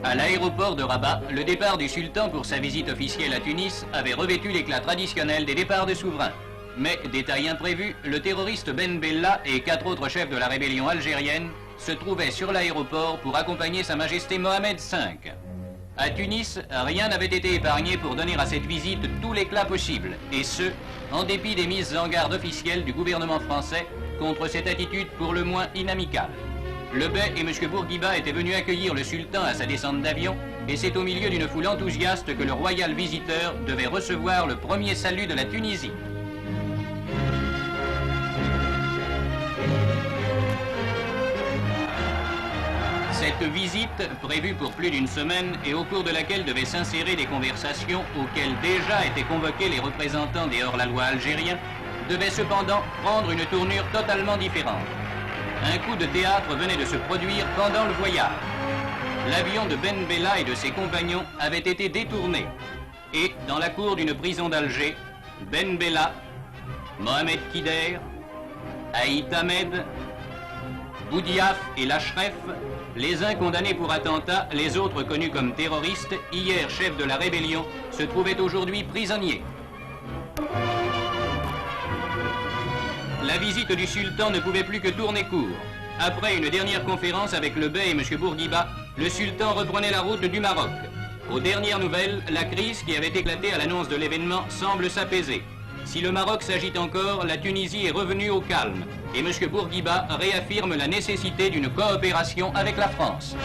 À l'aéroport de Rabat, le départ du sultan pour sa visite officielle à Tunis avait revêtu l'éclat traditionnel des départs de souverains. Mais, détail imprévu, le terroriste Ben Bella et 4 autres chefs de la rébellion algérienne se trouvaient sur l'aéroport pour accompagner Sa Majesté Mohamed V. À Tunis, rien n'avait été épargné pour donner à cette visite tout l'éclat possible, et ce, en dépit des mises en garde officielles du gouvernement français contre cette attitude pour le moins inamicale. Le bey et M. Bourguiba étaient venus accueillir le sultan à sa descente d'avion, et c'est au milieu d'une foule enthousiaste que le royal visiteur devait recevoir le premier salut de la Tunisie. Cette visite, prévue pour plus d'une semaine et au cours de laquelle devaient s'insérer des conversations auxquelles déjà étaient convoqués les représentants des hors-la-loi algériens, devait cependant prendre une tournure totalement différente. Un coup de théâtre venait de se produire pendant le voyage. L'avion de Ben Bella et de ses compagnons avait été détourné. Et, dans la cour d'une prison d'Alger, Ben Bella, Mohamed Kider, Aït Ahmed, Boudiaf et Lachref, les uns condamnés pour attentat, les autres connus comme terroristes, hier chefs de la rébellion, se trouvaient aujourd'hui prisonniers. La visite du sultan ne pouvait plus que tourner court. Après une dernière conférence avec le bey et M. Bourguiba, le sultan reprenait la route du Maroc. Aux dernières nouvelles, la crise qui avait éclaté à l'annonce de l'événement semble s'apaiser. Si le Maroc s'agite encore, la Tunisie est revenue au calme et M. Bourguiba réaffirme la nécessité d'une coopération avec la France.